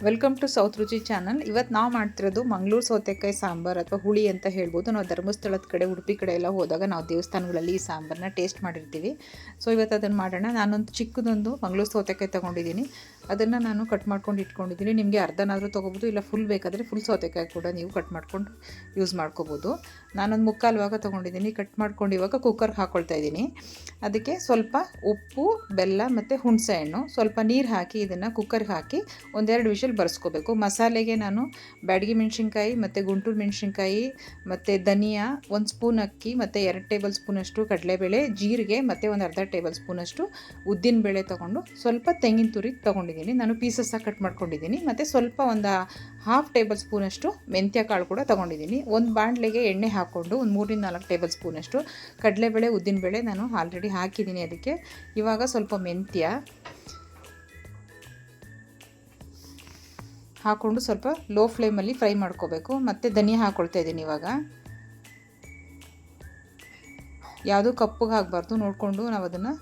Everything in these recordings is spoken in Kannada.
ವೆಲ್ಕಮ್ ಟು ಸೌತ್ ರುಚಿ ಚಾನಲ್. ಇವತ್ತು ನಾವು ಮಾಡ್ತಿರೋದು ಮಂಗಳೂರು ಸೌತೆಕಾಯಿ ಸಾಂಬಾರು ಅಥವಾ ಹುಳಿ ಅಂತ ಹೇಳ್ಬೋದು. ನಾವು ಧರ್ಮಸ್ಥಳದ ಕಡೆ, ಉಡುಪಿ ಕಡೆ ಎಲ್ಲ ಹೋದಾಗ ನಾವು ದೇವಸ್ಥಾನಗಳಲ್ಲಿ ಈ ಸಾಂಬಾರನ್ನ ಟೇಸ್ಟ್ ಮಾಡಿರ್ತೀವಿ. ಸೊ ಇವತ್ತು ಅದನ್ನು ಮಾಡೋಣ. ನಾನೊಂದು ಚಿಕ್ಕದೊಂದು ಮಂಗಳೂರು ಸೌತೆಕಾಯಿ ತೊಗೊಂಡಿದ್ದೀನಿ. ಅದನ್ನು ನಾನು ಕಟ್ ಮಾಡ್ಕೊಂಡು ಇಟ್ಕೊಂಡಿದ್ದೀನಿ. ನಿಮಗೆ ಅರ್ಧನಾದರೂ ತೊಗೋಬೋದು, ಇಲ್ಲ ಫುಲ್ ಬೇಕಾದರೆ ಫುಲ್ ಸೌತೆಕಾಯಿ ಕೂಡ ನೀವು ಕಟ್ ಮಾಡ್ಕೊಂಡು ಯೂಸ್ ಮಾಡ್ಕೋಬೋದು. ನಾನೊಂದು ಮುಕ್ಕಾಲು ಭಾಗ ತೊಗೊಂಡಿದ್ದೀನಿ. ಕಟ್ ಮಾಡ್ಕೊಂಡು ಇವಾಗ ಕುಕ್ಕರ್ಗೆ ಹಾಕ್ಕೊಳ್ತಾ ಇದ್ದೀನಿ. ಅದಕ್ಕೆ ಸ್ವಲ್ಪ ಉಪ್ಪು, ಬೆಲ್ಲ ಮತ್ತು ಹುಣಸೆ ಹಣ್ಣು, ಸ್ವಲ್ಪ ನೀರು ಹಾಕಿ ಇದನ್ನು ಕುಕ್ಕರ್ಗೆ ಹಾಕಿ ಒಂದೆರಡು ವಿಷಲ್ ಬರ್ಸ್ಕೋಬೇಕು. ಮಸಾಲೆಗೆ ನಾನು ಬ್ಯಾಡಗಿ ಮೆಣಸಿನ್ಕಾಯಿ ಮತ್ತು ಗುಂಟೂರು ಮೆಣಸಿನ್ಕಾಯಿ ಮತ್ತು ಧನಿಯಾ, 1 ಸ್ಪೂನ್ ಅಕ್ಕಿ ಮತ್ತು 2 ಟೇಬಲ್ ಸ್ಪೂನಷ್ಟು ಕಡಲೆಬೇಳೆ, ಜೀರಿಗೆ ಮತ್ತು ಒಂದು ಅರ್ಧ ಟೇಬಲ್ ಸ್ಪೂನಷ್ಟು ಉದ್ದಿನಬೇಳೆ ತೊಗೊಂಡು ಸ್ವಲ್ಪ ತೆಂಗಿನ ತುರಿ ತೊಗೊಂಡಿದ್ದೀನಿ. ನಾನು ಪೀಸಸ್ಸಾಗಿ ಕಟ್ ಮಾಡ್ಕೊಂಡಿದ್ದೀನಿ. ಮತ್ತು ಸ್ವಲ್ಪ ಒಂದು ಹಾಫ್ ಟೇಬಲ್ ಸ್ಪೂನಷ್ಟು ಮೆಂತ್ಯ ಕಾಳು ಕೂಡ ತೊಗೊಂಡಿದ್ದೀನಿ. ಒಂದು ಬಾಣಲೆಗೆ ಎಣ್ಣೆ ಹಾಕ್ಕೊಂಡು ಒಂದು 3-4 ಟೇಬಲ್ ಸ್ಪೂನಷ್ಟು ಕಡಲೆಬೇಳೆ, ಉದ್ದಿನಬೇಳೆ ನಾನು ಆಲ್ರೆಡಿ ಹಾಕಿದ್ದೀನಿ. ಅದಕ್ಕೆ ಇವಾಗ ಸ್ವಲ್ಪ ಮೆಂತ್ಯ ಹಾಕ್ಕೊಂಡು ಸ್ವಲ್ಪ ಲೋ ಫ್ಲೇಮಲ್ಲಿ ಫ್ರೈ ಮಾಡ್ಕೋಬೇಕು. ಮತ್ತು ಧನಿಯಾ ಹಾಕ್ಕೊಳ್ತಾ ಇದ್ದೀನಿ. ಇವಾಗ ಯಾವುದೂ ಕಪ್ಪಗೆ ಆಗಬಾರ್ದು, ನೋಡಿಕೊಂಡು ನಾವು ಅದನ್ನು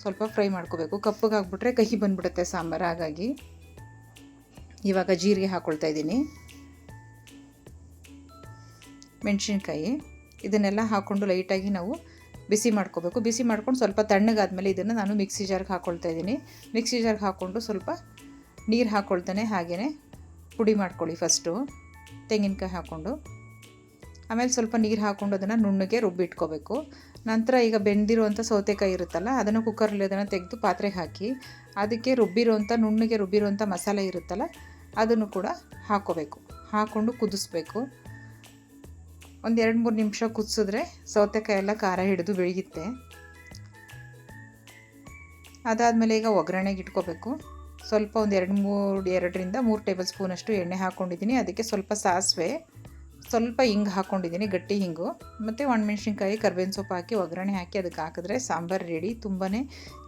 ಸ್ವಲ್ಪ ಫ್ರೈ ಮಾಡ್ಕೋಬೇಕು. ಕಪ್ಪಗೆ ಆಗಿಬಿಟ್ರೆ ಕಹಿ ಬಂದುಬಿಡುತ್ತೆ ಸಾಂಬಾರು. ಹಾಗಾಗಿ ಇವಾಗ ಜೀರಿಗೆ ಹಾಕ್ಕೊಳ್ತಾ ಇದ್ದೀನಿ, ಮೆಣಸಿನ್ಕಾಯಿ, ಇದನ್ನೆಲ್ಲ ಹಾಕ್ಕೊಂಡು ಲೈಟಾಗಿ ನಾವು ಬಿಸಿ ಮಾಡ್ಕೋಬೇಕು. ಬಿಸಿ ಮಾಡ್ಕೊಂಡು ಸ್ವಲ್ಪ ತಣ್ಣಗಾದ್ಮೇಲೆ ಇದನ್ನು ನಾನು ಮಿಕ್ಸಿ ಜಾರ್ಗೆ ಹಾಕ್ಕೊಳ್ತಾ ಇದ್ದೀನಿ. ಮಿಕ್ಸಿ ಜಾರ್ಗೆ ಹಾಕ್ಕೊಂಡು ಸ್ವಲ್ಪ ನೀರು ಹಾಕ್ಕೊಳ್ತಾನೆ ಹಾಗೆಯೇ ಪುಡಿ ಮಾಡ್ಕೊಳ್ಳಿ. ಫಸ್ಟು ತೆಂಗಿನಕಾಯಿ ಹಾಕ್ಕೊಂಡು, ಆಮೇಲೆ ಸ್ವಲ್ಪ ನೀರು ಹಾಕ್ಕೊಂಡು ಅದನ್ನು ನುಣ್ಣಗೆ ರುಬ್ಬಿಟ್ಕೋಬೇಕು. ನಂತರ ಈಗ ಬೆಂದಿರುವಂಥ ಸೌತೆಕಾಯಿ ಇರುತ್ತಲ್ಲ, ಅದನ್ನು ಕುಕ್ಕರಲ್ಲಿ ಅದನ್ನು ತೆಗೆದು ಪಾತ್ರೆಗೆ ಹಾಕಿ ಅದಕ್ಕೆ ನುಣ್ಣಗೆ ರುಬ್ಬಿರುವಂಥ ಮಸಾಲೆ ಇರುತ್ತಲ್ಲ, ಅದನ್ನು ಕೂಡ ಹಾಕ್ಕೋಬೇಕು. ಹಾಕ್ಕೊಂಡು ಕುದಿಸ್ಬೇಕು. ಒಂದು 2-3 ನಿಮಿಷ ಕುದಿಸಿದ್ರೆ ಸೌತೆಕಾಯಿ ಎಲ್ಲ ಖಾರ ಹಿಡಿದು ಬೆಳೆಯುತ್ತೆ. ಅದಾದಮೇಲೆ ಈಗ ಒಗ್ಗರಣೆಗೆ ಇಟ್ಕೋಬೇಕು. ಸ್ವಲ್ಪ ಒಂದು 2-3 ಟೇಬಲ್ ಸ್ಪೂನಷ್ಟು ಎಣ್ಣೆ ಹಾಕ್ಕೊಂಡಿದ್ದೀನಿ. ಅದಕ್ಕೆ ಸ್ವಲ್ಪ ಸಾಸಿವೆ, ಸ್ವಲ್ಪ ಹಿಂಗೆ ಹಾಕ್ಕೊಂಡಿದ್ದೀನಿ, ಗಟ್ಟಿ ಹಿಂಗು, ಮತ್ತು ಒಣಮೆಣ್ಸಿನ್ಕಾಯಿ, ಕರ್ಬೇವಿನ ಸೊಪ್ಪು ಹಾಕಿ ಒಗ್ಗರಣೆ ಹಾಕಿ ಅದಕ್ಕೆ ಹಾಕಿದ್ರೆ ಸಾಂಬಾರು ರೆಡಿ. ತುಂಬಾ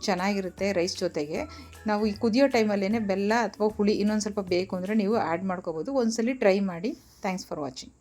ಚೆನ್ನಾಗಿರುತ್ತೆ ರೈಸ್ ಜೊತೆಗೆ. ನಾವು ಈ ಕುದಿಯೋ ಟೈಮಲ್ಲೇ ಬೆಲ್ಲ ಅಥವಾ ಹುಳಿ ಇನ್ನೊಂದು ಸ್ವಲ್ಪ ಬೇಕು ಅಂದರೆ ನೀವು ಆ್ಯಡ್ ಮಾಡ್ಕೋಬೋದು. ಒಂದ್ಸಲಿ ಟ್ರೈ ಮಾಡಿ. Thanks for watching.